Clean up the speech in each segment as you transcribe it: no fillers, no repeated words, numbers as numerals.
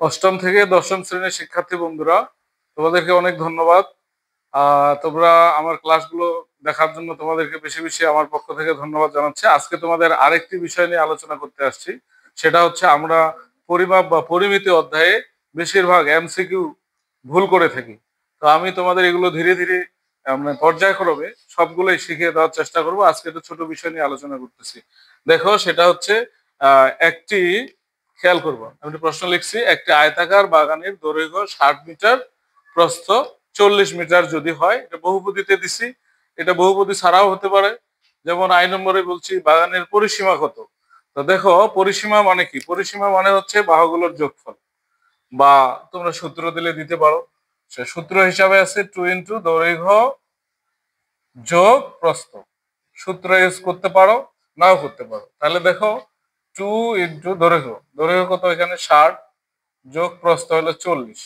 অষ্টম থেকে দশম শ্রেণীর শিক্ষার্থী বন্ধুরা, তোমাদেরকে অনেক ধন্যবাদ। তোমরা আমার ক্লাসগুলো দেখার জন্য তোমাদেরকে বেশি বেশি আমার পক্ষ থেকে ধন্যবাদ জানাচ্ছি। আজকে তোমাদের আরেকটি বিষয় নিয়ে আলোচনা করতে আসছি। সেটা হচ্ছে আমরা পরিমাপ বা পরিমিতি অধ্যায়ে বেশিরভাগ এমসিকিউ ভুল করে থাকি। তো আমি তোমাদের এগুলো ধীরে ধীরে মানে পর্যায়ক্রমে সবগুলোই শিখিয়ে দেওয়ার চেষ্টা করব। আজকে একটা ছোট বিষয় নিয়ে আলোচনা করতেছি। দেখো, সেটা হচ্ছে একটি, খেয়াল করবো, আমি একটা প্রশ্ন লিখছি। একটি আয়তাকার বাগানের দৈর্ঘ্য 60 মিটার, প্রস্থ 40 মিটার যদি হয়, এটা বহুপদীতে দিছি। এটা বহুপদী ছাড়াও হতে পারে। যেমন আই নম্বরে বলছি বাগানের পরিসীমা কত। তো দেখো, পরিসীমা মানে কি? পরিসীমা মানে হচ্ছে বাহুগুলোর যোগফল, বা তোমরা সূত্র দিলে দিতে পারো। সে সূত্র হিসাবে আছে 2 × দৈর্ঘ্য যোগ প্রস্থ। সূত্র ইউজ করতে পারো, নাও করতে পারো। তাহলে দেখো, 2 × দৈর্ঘ্য, দৈর্ঘ্য কত এখানে 60, যোগ প্রস্থ হলো 40।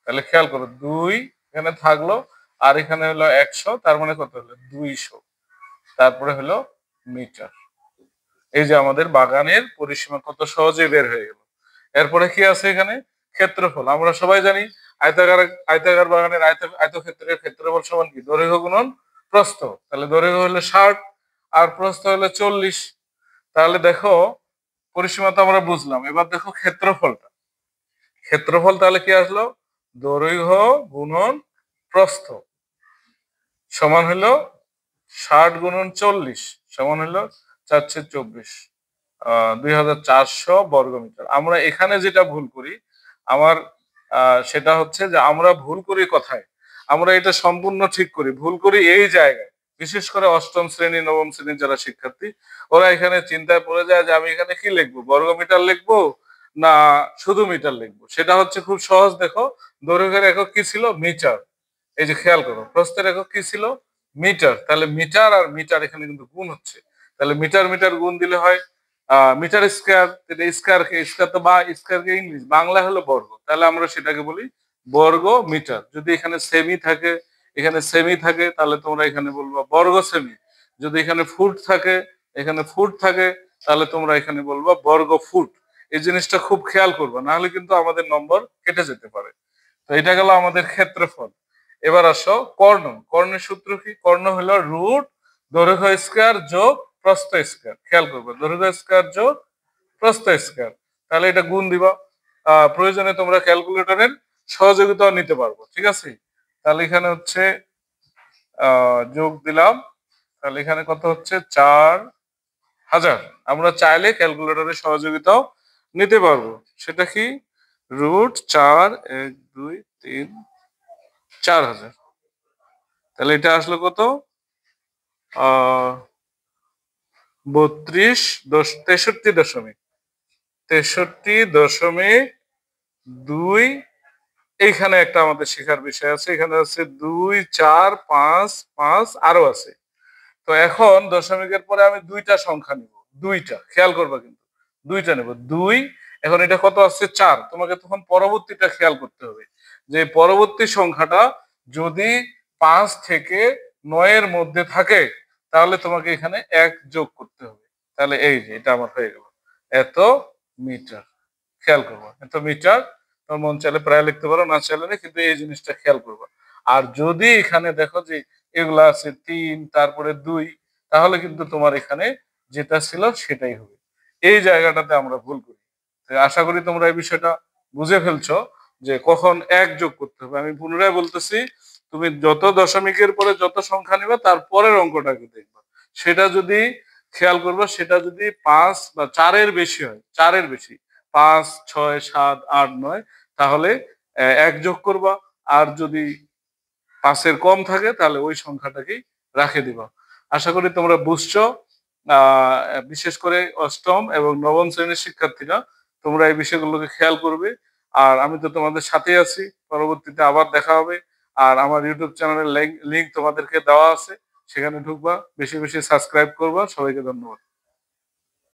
তাহলে খেয়াল করো, 2 এখানে থাকলো, আর এখানে হলো 100, তার মানে কত হলো 200। তারপরে হলো মিটার। এই যে আমাদের বাগানের পরিসীমা কত সহজে বের হয়ে গেল। এরপরে কি আছে এখানে? ক্ষেত্রফল। আমরা সবাই জানি আয়তাকার আয়তাকার বাগানের আয়তক্ষেত্রের ক্ষেত্রফল সমান কি? দৈর্ঘ্য গুণন প্রস্থ। তাহলে দৈর্ঘ্য হলো 60 আর প্রস্থ হলো 40। তাহলে দেখো, পরিসীমা তো আমরা বুঝলাম। এবার দেখো ক্ষেত্রফলটা। ক্ষেত্রফল তাহলে কি আসলো? দৈর্ঘ্য গুণন প্রস্থ সমান হলো 60 × 40 সমান হলো 424, 2400 বর্গমিটার। আমরা এখানে যেটা ভুল করি, আমার সেটা হচ্ছে যে আমরা ভুল করি কোথায়? আমরা এটা সম্পূর্ণ ঠিক করি, ভুল করি এই জায়গায়। বিশেষ করে অষ্টম শ্রেণী নবম শ্রেণীর যারা শিক্ষার্থী, ওরা এখানে চিন্তায় পড়ে যায় যে আমি এখানে কি লিখবো, বর্গমিটার লিখবো না শুধু মিটার লিখবো। সেটা হচ্ছে খুব সহজ। দেখো, দৈর্ঘ্যের একক কি ছিল? মিটার। এই যে খেয়াল করো, প্রস্থের একক কি ছিল? মিটার। তাহলে মিটার আর মিটার এখানে কিন্তু গুণ হচ্ছে। তাহলে মিটার মিটার গুণ দিলে হয় মিটার স্কয়ার। স্কয়ার কে স্কয়ার তো, বা স্কয়ার কে ইংলিশ, বাংলা হলো বর্গ। তাহলে আমরা সেটাকে বলি বর্গ মিটার। যদি এখানে সেমি থাকে, এখানে সেমি থাকে, তাহলে তোমরা এখানে বলবা বর্গ সেমি। যদি এখানে ফুট থাকে, এখানে ফুট থাকে, তাহলে তোমরা এখানে বলবা বর্গ ফুট। এই জিনিসটা খুব খেয়াল করবা, না হলে কিন্তু আমাদের নম্বর কেটে যেতে পারে। তো এটা গেল আমাদের ক্ষেত্রফল। এবার আসো কর্ণ। কর্ণের সূত্র কি? কর্ণ হলো রুট দৈর্ঘ্য স্কয়ার যোগ প্রস্থ স্কয়ার। খেয়াল করবে, দৈর্ঘ্য স্কয়ার যোগ প্রস্থ স্কয়ার। তাহলে এটা গুণ দিবা। প্রয়োজনে তোমরা ক্যালকুলেটরের সহযোগিতাও নিতে পারবো, ঠিক আছে? তাহলে এখানে হচ্ছে যোগ দিলাম। তাহলে এখানে কত হচ্ছে? 4000। আমরা চাইলে ক্যালকুলেটরের সহযোগিতাও নিতে পারবো। সেটা কি? √4 1 2 3 4000। তাহলে এটা আসলো কত? 63.2। এইখানে একটা আমাদের শেখার বিষয় আছে। এখানে আছে 2 4 5 5 আরো আছে। তো এখন দশমিকের পরে আমি দুইটা সংখ্যা নিব। দুইটা, খেয়াল করবা কিন্তু, দুইটা নেব। 2, এখন এটা কত আসছে? 4। তোমাকে তখন পরবর্তীটা খেয়াল করতে হবে, যে পরবর্তী সংখ্যাটা যদি 5 থেকে 9 এর মধ্যে থাকে, তাহলে তোমাকে এখানে 1 যোগ করতে হবে। তাহলে এই যে এটা আমার হয়ে গেল এত মিটার। খেয়াল করবা, এত মিটার। তোমার মন চাইলে প্রায় লিখতে পারো, না চাইলে না, কিন্তু এই জিনিসটা খেয়াল করবা। আর যদি এখানে দেখো যে এগুলা আছে 3, তারপরে 2, তাহলে কিন্তু তোমার এখানে যেটা ছিল সেটাই হবে। এই জায়গাটাতে আমরা ভুল করি। তো আশা করি তোমরা এই বিষয়টা বুঝে ফেলছো, যে কখন 1 যোগ করতে হবে। আমি পুনরায় বলতেছি, তুমি যত দশমিকের পরে যত সংখ্যা নিবে, তার পরের অঙ্কটাকে দেখবা। সেটা যদি খেয়াল করবা, সেটা যদি 5 বা 4-এর বেশি হয়, 4-এর বেশি, 5 6 7 8 9, তাহলে 1 যোগ করবা। আর যদি 5-এর কম থাকে, তাহলে ওই সংখ্যাটাকেই রাখে দিবা। আশা করি তোমরা বুঝছো। বিশেষ করে অষ্টম এবং নবম শ্রেণীর শিক্ষার্থীরা, তোমরা এই বিষয়গুলোকে খেয়াল করবে। আর আমি তো তোমাদের সাথে আছি। পরবর্তীতে আবার দেখা হবে। আর আমার ইউটিউব চ্যানেলের লিংক তোমাদেরকে দেওয়া আছে, সেখানে ঢুকবা, বেশি বেশি সাবস্ক্রাইব করবা। সবাইকে ধন্যবাদ।